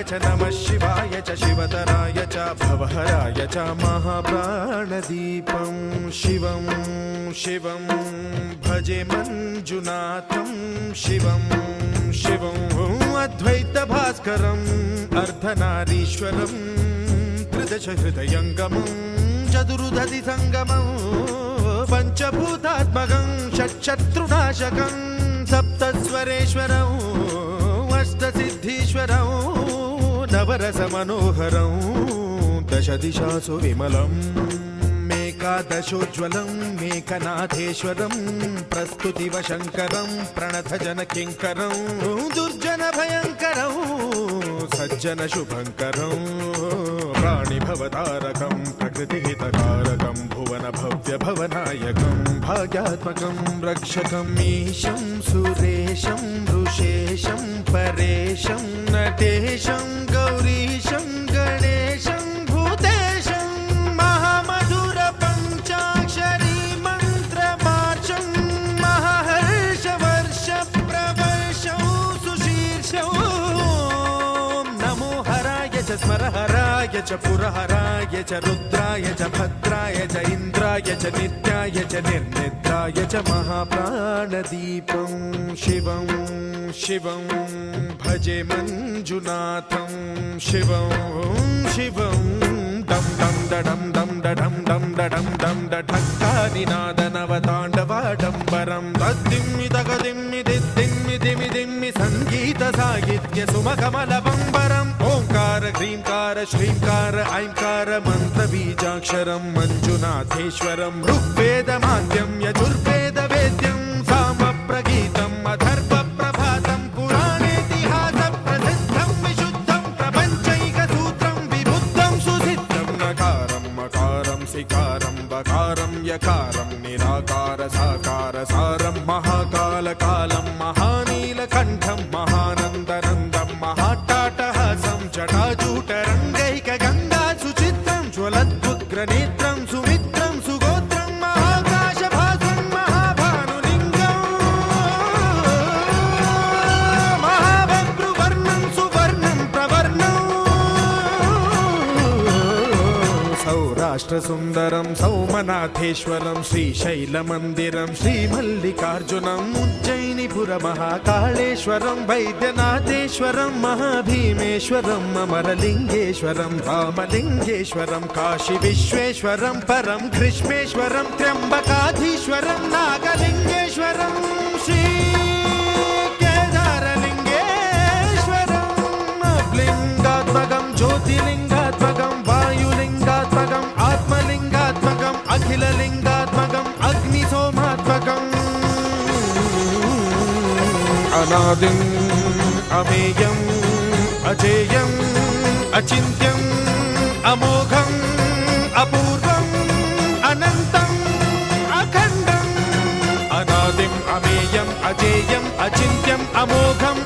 च नमः शिवाय च शिवतराय च भवहराय च महाप्राणदीपं शिवं शिवं भजे मञ्जुनाथं शिवं शिवं अद्वैतभास्करम् अर्धनारीश्वरं त्रिदशहृदयङ्गमं चतुर्दधिसङ्गमं पञ्चभूतात्मकं षट्शत्रुनाशकं सप्तस्वरेश्वरं अष्टसिद्धीश्वरं नवरसमनोहरं दशदिशासु विमलम् एकादशोज्ज्वलं मेकनाथेश्वरं प्रस्तुतिवशङ्करं प्रणतजनकिङ्करं दुर्जनभयङ्करं सज्जनशुभङ्करं प्राणिभवतारकं प्रकृतिहितकारकं भुवनभव्यभवनायकं भाग्यात्मकं रक्षकम् ईशं सुरेशं ऋषेशं परेशं नटेशं गौरीशं गणेशं भूतेशं महामधुरपञ्चाक्षरी मन्त्रमार्चं महाहर्षवर्षप्रवर्षं सुशीर्षं नमो हराय च स्मरहराय च पुरहराय च रुद्राय च भद्राय च इन्द्राय च नित्याय च निर्निद्राय च महाप्राणदीपं शिवं शिवं भजे मञ्जुनाथं शिवं शिवं दं दं दडं दं दडं दं दडं दं डठक्कानिनादनवताण्डवाडम्बरं तद्दिम्मि तगदिम्मि दिद्दिम्मि दिमि दिम्मि सङ्गीतसाहित्य सुमकमलबम्बरम् ओङ्कार ह्रीङ्कार श्रीङ्कार ऐङ्कार मन्त्रबीजाक्षरं मञ्जुनाथेश्वरं ऋग्वेदमाद्यं यजुर्वेदवेद्यं सामप्रगीतम् अथर्वप्रभातं पुराणेतिहासप्रसिद्धं विशुद्धं प्रपञ्चैकसूत्रं विबुद्धं सुसिद्धं नकारं मकारं सिकारं बकारं यकारं निराकार साकार सारं महाकालकालं महानीलकण्ठं महानन्दनन्दं महाट्टाटहासं जटाजूटरङ्गैकगङ्गा सुचित्रं ज्वलद्वुग्रनेत्रं सुमित्रं सुगोत्रं महाकाशभासं महाभानुलिङ्गं महाभद्रुवर्णं सुवर्णं प्रवर्णं सौराष्ट्रसुन्दरं सौमनाथेश्वरं श्रीशैलमन्दिरं श्रीमल्लिकार्जुनम् उज्जयिनीपुरमहाकाळेश्वरं वैद्यनाथेश्वरं महाभीमेश्वरं अमरलिङ्गेश्वरं रामलिङ्गेश्वरं काशीविश्वेश्वरं परं ग्रीष्मेश्वरं त्र्यम्बकाधीश्वरं नागलिङ्गेश्वरं श्रीकेदारलिङ्गेश्वरं लिङ्गात्मकं ज्योतिलिङ्गात्मकं वायुलिङ्गात्मकम् आत्मलिङ्गात्मकम् अखिललिङ्गात्मकम् अग्निसोमात्मकम् अनादिम् अमेयम् अजेयम् अचिन्त्यम् अमोघम् अपूर्वम् अनन्तम् अखण्डम् अनादिम् अमेयम् अजेयम् अचिन्त्यम् अमोघम्